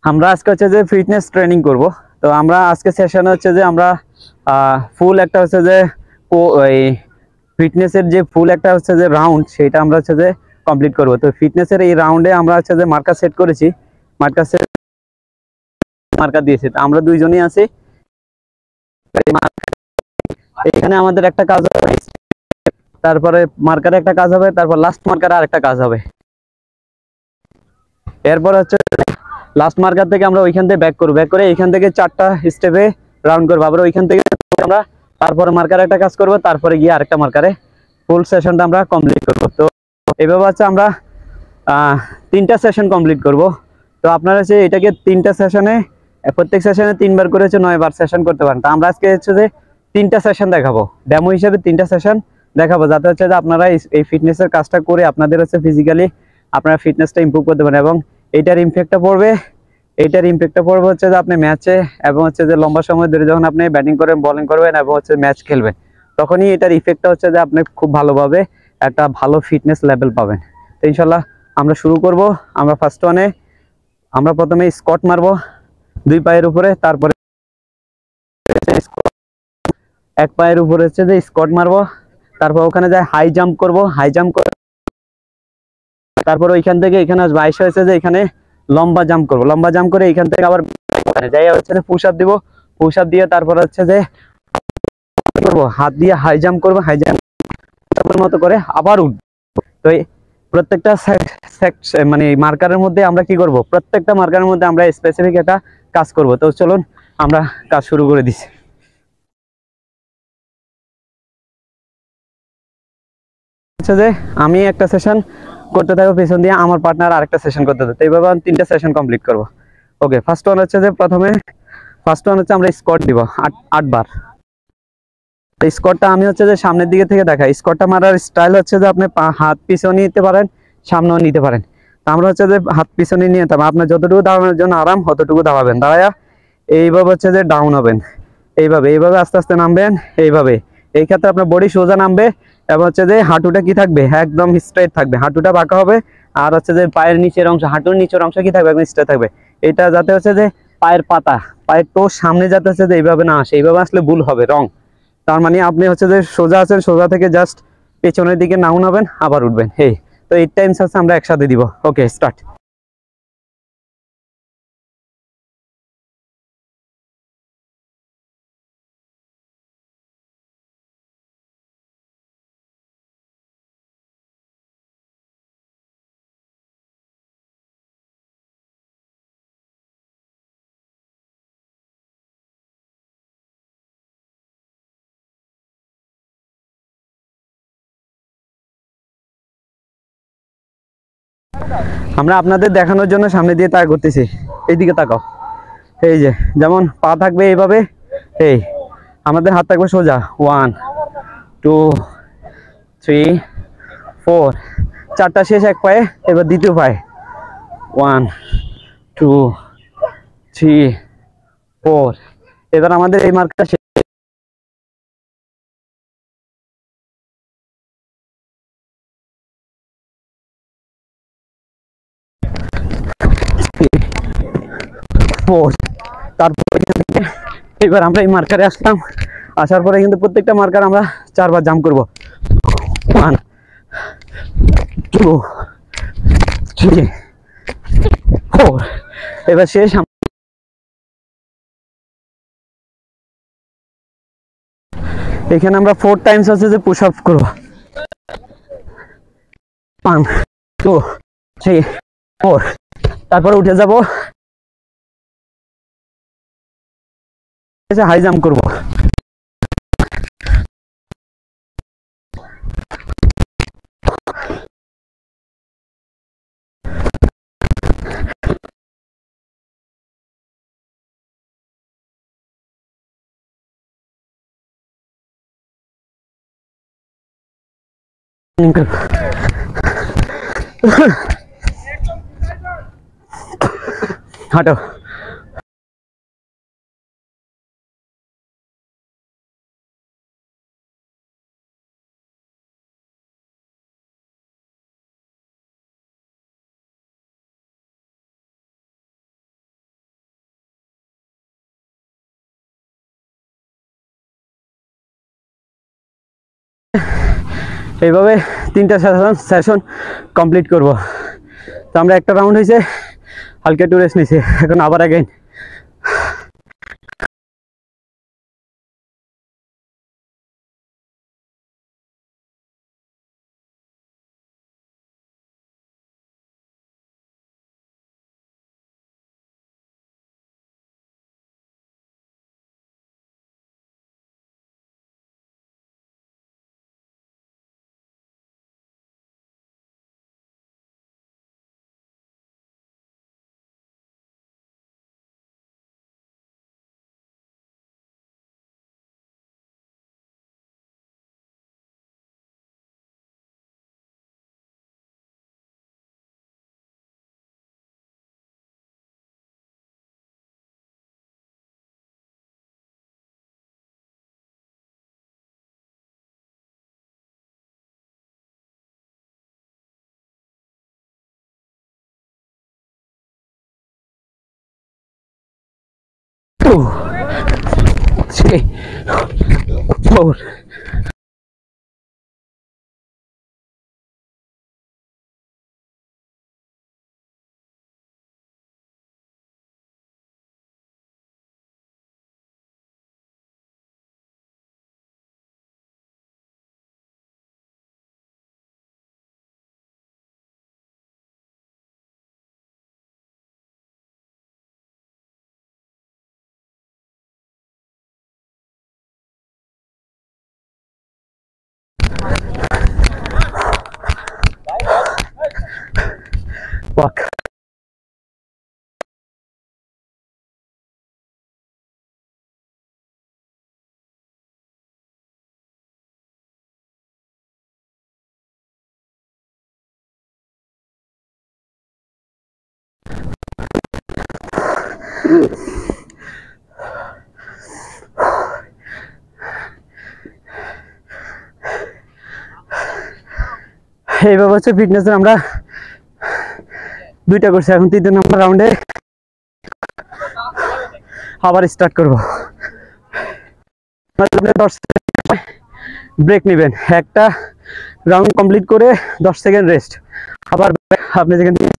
আমরা আজকে হচ্ছে যে ফিটনেস ট্রেনিং করব। তো আমরা আজকে সেশনে হচ্ছে যে আমরা ফুল একটা হচ্ছে যে ওই ফিটনেসের যে ফুল একটা হচ্ছে যে রাউন্ড, সেটা আমরা হচ্ছে যে কমপ্লিট করব। তো ফিটনেসের এই রাউন্ডে আমরা হচ্ছে যে মার্কার সেট করেছি, মার্কার সেট মার্কার দিয়েছি। তো আমরা দুইজনই আছি। এখানে আমাদের একটা কাজ হবে, তারপরে মার্কারে একটা কাজ হবে, তারপর লাস্ট মার্কারে আরেকটা কাজ হবে। এরপর হচ্ছে লাস্ট মার্কার থেকে আমরা ওইখান থেকে ব্যাক করবো, ব্যাক করে এইখান থেকে 4টা স্টেপে রাউন্ড করবো। আবার ওইখান থেকে আমরা তারপরে মার্কারে একটা কাজ করবো, তারপরে গিয়ে আরেকটা মার্কারে ফুল সেশনটা আমরা কমপ্লিট করবো। তো এইভাবে হচ্ছে আমরা 3টা সেশন কমপ্লিট করব। তো আপনারা হচ্ছে এটাকে 3টা সেশনে, প্রত্যেক সেশনে 3বার করে হচ্ছে 9বার সেশন করতে পারেন। তো আমরা আজকে হচ্ছে যে 3টা সেশন দেখাবো, ডেমো হিসেবে 3টা সেশন দেখাবো, যাতে হচ্ছে যে আপনারা এই ফিটনেসের কাজটা করে আপনাদের হচ্ছে ফিজিক্যালি আপনারা ফিটনেসটা ইমপ্রুভ করতে পারেন। এবং এইটার ইমপ্যাক্টটা পড়বে হচ্ছে যে আপনি ম্যাচে, এবং হচ্ছে যে লম্বা সময় ধরে যখন আপনি ব্যাটিং করবেন, বোলিং করবেন এবং হচ্ছে ম্যাচ খেলবেন, তখনই এটার ইফেক্টটা হচ্ছে যে আপনি খুব ভালোভাবে একটা ভালো ফিটনেস লেভেল পাবেন। তো ইনশাল্লাহ আমরা শুরু করব। আমরা ফার্স্ট ওয়ানে আমরা প্রথমে স্কোয়াট মারবো 2 পায়ের উপরে, তারপরে এক পায়ের উপরে হচ্ছে যে স্কোয়াট মারবো, তারপর ওখানে যায় হাই জাম্প করব, হাই জাম্প করে তারপর ওইখান থেকে এখানে আসবো, আইসা হচ্ছে যে এখানে লম্বা জাম্প করব, লম্বা জাম্প করে এখান থেকে আবার যাই হচ্ছে যে পুশ আপ দিব, পুশ আপ দিয়ে তারপর হচ্ছে যে করবো হাত দিয়ে হাই জাম্প করবো, হাই জাম্প মতো করে আবার উঠবো। তো প্রত্যেকটা মানে মার্কারের মধ্যে আমরা কি করব, প্রত্যেকটা মার্কারের মধ্যে আমরা স্পেসিফিক একটা কাজ করব। তো চলুন আমরা কাজ শুরু করে দিচ্ছি। হচ্ছে যে আমি একটা সেশন করতে থাকবো, পেছন দিয়ে আমার পার্টনার আরেকটা সেশন করতে থাকবে। এইভাবে আমি 3টা সেশন কমপ্লিট করব। ওকে, ফার্স্ট ওয়ান হচ্ছে যে আমরা স্কোয়াট দিব 8বার। তো স্কোয়াটটা আমি হচ্ছে যে সামনের দিকে থেকে দেখাই। স্কোয়াটটা মারার স্টাইল হচ্ছে যে আপনি হাত পিছনে নিতে পারেন, সামনেও নিতে পারেন। তো আমরা হচ্ছে যে হাত পিছনে নিয়ে যেতাম, আপনার যতটুকু দাঁড়ানোর জন্য আরাম ততটুকু দাঁড়াবেন, দাঁড়ায়া এইভাবে হচ্ছে যে ডাউন হবেন, এইভাবে এইভাবে আস্তে আস্তে নামবেন, এইভাবে। এই ক্ষেত্রে আপনার বডি সোজা নামবে, এবং হচ্ছে যে হাঁটুটা কি থাকবে, একদম স্ট্রেট থাকবে, হাঁটুটা বাঁকা হবে। আর হচ্ছে যে পায়ের নিচের অংশ, হাঁটুর নিচের অংশ কি থাকবে, একদম স্ট্রেট থাকবে। এটা যাতে হচ্ছে যে পায়ের পাতা, পায়ের টো সামনে যাতে হচ্ছে যে এইভাবে না আসে, এইভাবে আসলে ভুল হবে, রং। তার মানে আপনি হচ্ছে যে সোজা আছেন, সোজা থেকে জাস্ট পেছনের দিকে নাউন হবেন, আবার উঠবেন। এই তো 8 টাইমস আছে, আমরা একসাথে দিব। ওকে, স্টার্ট। আমরা আপনাদের দেখানোর জন্য সামনে দিয়ে তাক করতেছি, এইদিকে তাকাও। এই যে যেমন পা থাকবে এইভাবে, এই আমাদের হাত থাকবে সোজা, 1 2 3 4, 4টা শেষ এক পায়ে। এবার দ্বিতীয় পায়ে 1 2 3 4। এবার আমাদের এই মার্কটা শেষ। তারপর এবার আমরা এই মার্কারে আসলাম, আসার পরে কিন্তু প্রত্যেকটা মার্কার আমরা 4বার জাম্প করব। 1 2 3 4। এবার শেষ। এখানে আমরা 4 টাইমস আছে যে পুশ আপ করব। 1 2 3 4। তারপর উঠে যাব, হাই জাম্প করব। হাঁটো। এইভাবে 3টা সেশন কমপ্লিট করব। তো আমরা একটা রাউন্ড হয়েছে, হালকা একটু রেস্ট নিয়েছি, এখন আবার অ্যাগেইন। Walk. এইভাবে হচ্ছে ফিটনেসের আমরা 2টা করছি, এখন 3 নম্বর রাউন্ডে আবার স্টার্ট করব। ব্রেক নেবেন, একটা রাউন্ড কমপ্লিট করে 10 সেকেন্ড রেস্ট, আবার আপনি যেখান থেকে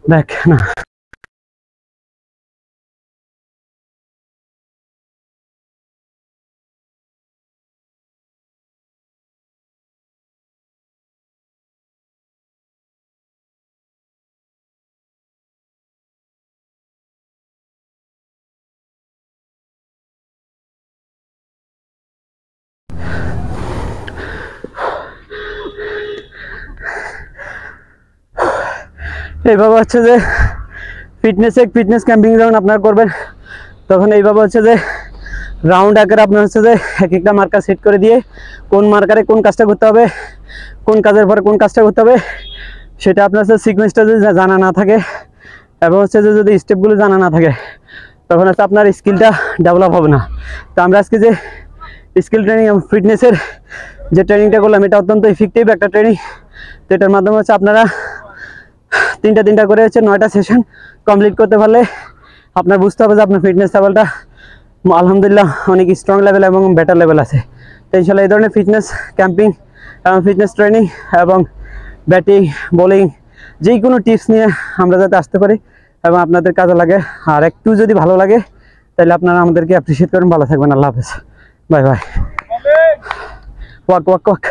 ব্যাক না। এইভাবে হচ্ছে যে ফিটনেস ক্যাম্পিং যখন আপনারা করবেন, তখন এইভাবে হচ্ছে যে রাউন্ড আকারে আপনার হচ্ছে যে এক একটা মার্কার সেট করে দিয়ে কোন মার্কারে কোন কাজটা করতে হবে, কোন কাজের পরে কোন কাজটা করতে হবে, সেটা আপনার হচ্ছে সিকোয়েন্সটা যদি জানা না থাকে এবং হচ্ছে যে যদি স্টেপগুলো জানা না থাকে, তখন হচ্ছে আপনার স্কিলটা ডেভেলপ হবে না। তো আমরা আজকে যে স্কিল ট্রেনিং এবং ফিটনেসের যে ট্রেনিংটা করলাম, এটা অত্যন্ত ইফেক্টিভ একটা ট্রেনিং। তো এটার মাধ্যমে হচ্ছে আপনারা তিনটা করে হচ্ছে 9টা সেশন কমপ্লিট করতে পারলে আপনার বুঝতে হবে যে আপনার ফিটনেস লেভেলটা আলহামদুলিল্লাহ অনেক স্ট্রং লেভেল এবং বেটার লেভেল আছে। তো ইনশাল্লাহ এই ধরনের ফিটনেস ক্যাম্পিং এবং ফিটনেস ট্রেনিং এবং ব্যাটিং বোলিং যে কোনো টিপস নিয়ে আমরা যাতে আসতে পারি এবং আপনাদের কাজে লাগে, আর একটু যদি ভালো লাগে তাহলে আপনারা আমাদেরকে অ্যাপ্রিসিয়েট করেন। ভালো থাকবেন, আল্লাহ হাফেজ, bye bye. Walk walk walk.